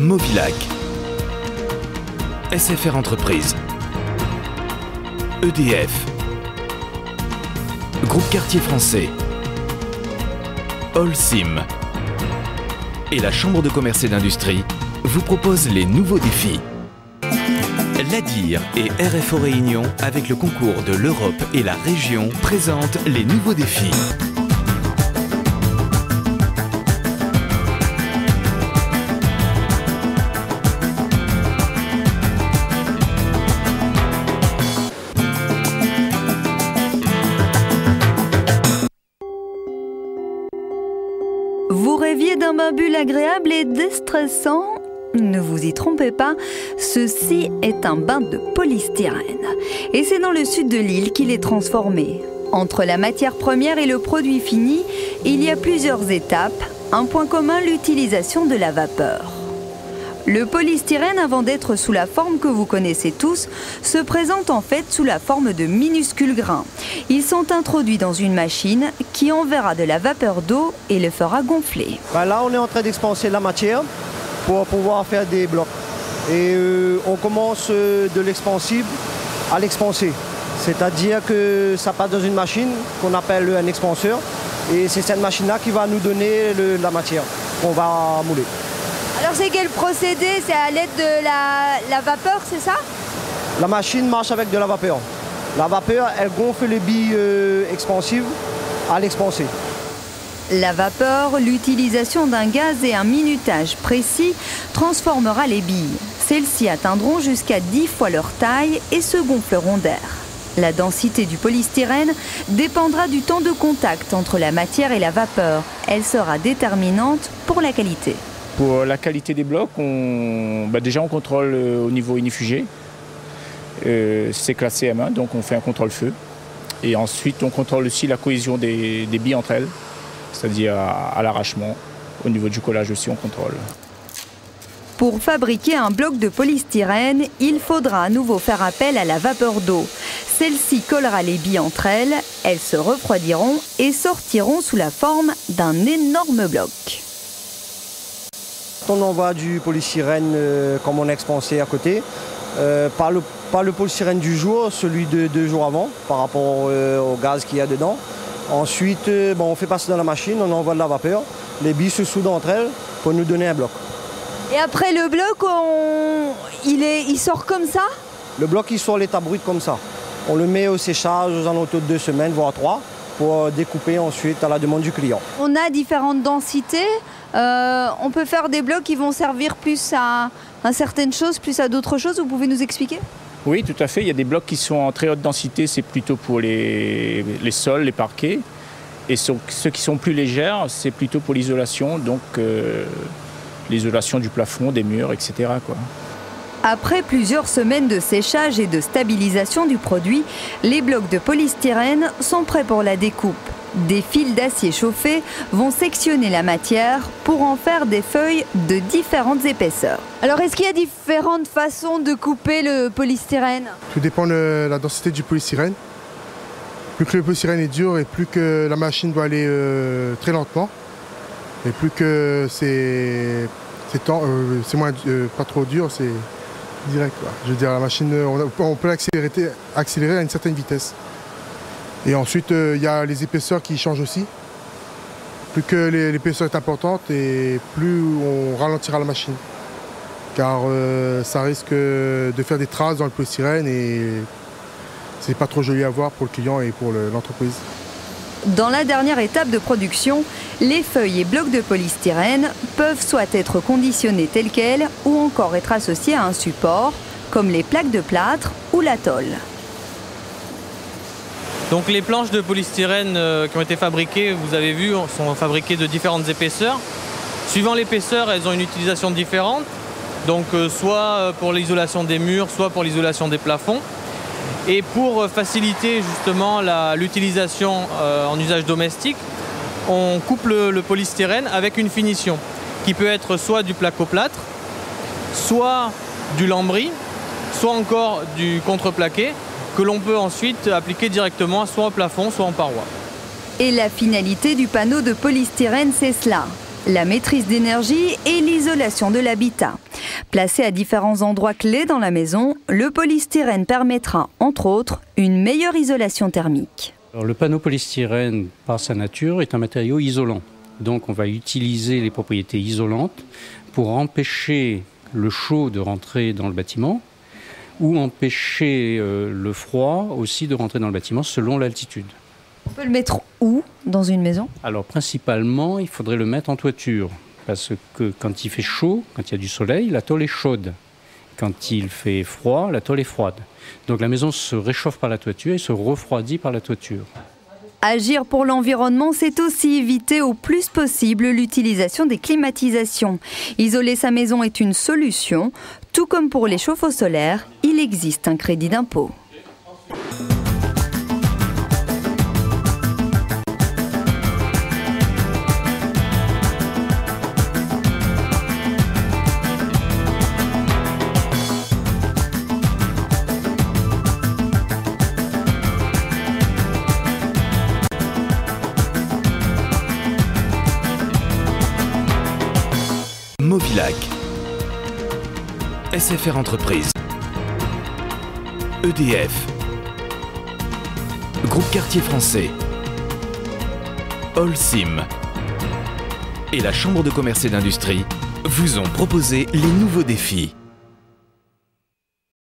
Movilac, SFR Entreprises, EDF, Groupe Quartier Français, Holcim et la Chambre de commerce et d'industrie vous proposent les nouveaux défis. L'ADIR et RFO Réunion, avec le concours de l'Europe et la région, présentent les nouveaux défis. Vous rêviez d'un bain bulle agréable et déstressant ? Ne vous y trompez pas, ceci est un bain de polystyrène. Et c'est dans le sud de l'île qu'il est transformé. Entre la matière première et le produit fini, il y a plusieurs étapes. Un point commun, l'utilisation de la vapeur. Le polystyrène, avant d'être sous la forme que vous connaissez tous, se présente en fait sous la forme de minuscules grains. Ils sont introduits dans une machine qui enverra de la vapeur d'eau et le fera gonfler. Là, on est en train d'expanser la matière pour pouvoir faire des blocs. Et on commence de l'expansible à l'expansé. C'est-à-dire que ça passe dans une machine qu'on appelle un expanseur. Et c'est cette machine-là qui va nous donner la matière qu'on va mouler. Alors c'est quel procédé? C'est à l'aide de la vapeur, c'est ça? La machine marche avec de la vapeur. La vapeur, elle gonfle les billes expansives à l'expansé. La vapeur, l'utilisation d'un gaz et un minutage précis transformera les billes. Celles-ci atteindront jusqu'à 10 fois leur taille et se gonfleront d'air. La densité du polystyrène dépendra du temps de contact entre la matière et la vapeur. Elle sera déterminante pour la qualité. Pour la qualité des blocs, déjà on contrôle au niveau inifugé. C'est classé M1, donc on fait un contrôle feu. Et ensuite on contrôle aussi la cohésion des billes entre elles, c'est-à-dire à l'arrachement. Au niveau du collage aussi on contrôle. Pour fabriquer un bloc de polystyrène, il faudra à nouveau faire appel à la vapeur d'eau. Celle-ci collera les billes entre elles, elles se refroidiront et sortiront sous la forme d'un énorme bloc. On envoie du polystyrène comme on a expansé à côté, pas le polystyrène du jour, celui de 2 jours avant par rapport au gaz qu'il y a dedans. Ensuite, on fait passer dans la machine, on envoie de la vapeur, les billes se soudent entre elles pour nous donner un bloc. Et après le bloc, il sort comme ça? Le bloc il sort à l'état brut comme ça. On le met au séchage aux alentours de 2 semaines, voire 3, pour découper ensuite à la demande du client. On a différentes densités. On peut faire des blocs qui vont servir plus à certaines choses, plus à d'autres choses. Vous pouvez nous expliquer? Oui, tout à fait. Il y a des blocs qui sont en très haute densité, c'est plutôt pour les sols, les parquets. Et ceux qui sont plus légers, c'est plutôt pour l'isolation, donc l'isolation du plafond, des murs, etc., quoi. Après plusieurs semaines de séchage et de stabilisation du produit, les blocs de polystyrène sont prêts pour la découpe. Des fils d'acier chauffés vont sectionner la matière pour en faire des feuilles de différentes épaisseurs. Alors, est-ce qu'il y a différentes façons de couper le polystyrène? Tout dépend de la densité du polystyrène. Plus que le polystyrène est dur et plus que la machine doit aller très lentement. Et plus que c'est moins pas trop dur, c'est direct, quoi. Je veux dire, la machine, on peut accélérer à une certaine vitesse. Et ensuite, il y a les épaisseurs qui changent aussi. Plus que l'épaisseur est importante et plus on ralentira la machine. Car ça risque de faire des traces dans le polystyrène et c'est pas trop joli à voir pour le client et pour l'entreprise. Dans la dernière étape de production, les feuilles et blocs de polystyrène peuvent soit être conditionnés tels quels ou encore être associés à un support, comme les plaques de plâtre ou la tôle. Donc les planches de polystyrène qui ont été fabriquées, vous avez vu, sont fabriquées de différentes épaisseurs. Suivant l'épaisseur, elles ont une utilisation différente. Donc soit pour l'isolation des murs, soit pour l'isolation des plafonds. Et pour faciliter justement l'utilisation en usage domestique, on coupe le polystyrène avec une finition qui peut être soit du placo-plâtre, soit du lambris, soit encore du contreplaqué que l'on peut ensuite appliquer directement soit au plafond, soit en paroi. Et la finalité du panneau de polystyrène, c'est cela. la maîtrise d'énergie et l'isolation de l'habitat. Placé à différents endroits clés dans la maison, le polystyrène permettra, entre autres, une meilleure isolation thermique. Alors, le panneau polystyrène, par sa nature, est un matériau isolant. Donc on va utiliser les propriétés isolantes pour empêcher le chaud de rentrer dans le bâtiment ou empêcher le froid aussi de rentrer dans le bâtiment selon l'altitude. On peut le mettre où dans une maison? Alors principalement, il faudrait le mettre en toiture parce que quand il fait chaud, quand il y a du soleil, la tôle est chaude. Quand il fait froid, la tôle est froide. Donc la maison se réchauffe par la toiture et se refroidit par la toiture. Agir pour l'environnement, c'est aussi éviter au plus possible l'utilisation des climatisations. Isoler sa maison est une solution. Tout comme pour les chauffe-eau solaires, il existe un crédit d'impôt. Movilac, SFR Entreprises, EDF, Groupe Quartier Français, Holcim et la Chambre de commerce et d'industrie vous ont proposé les nouveaux défis.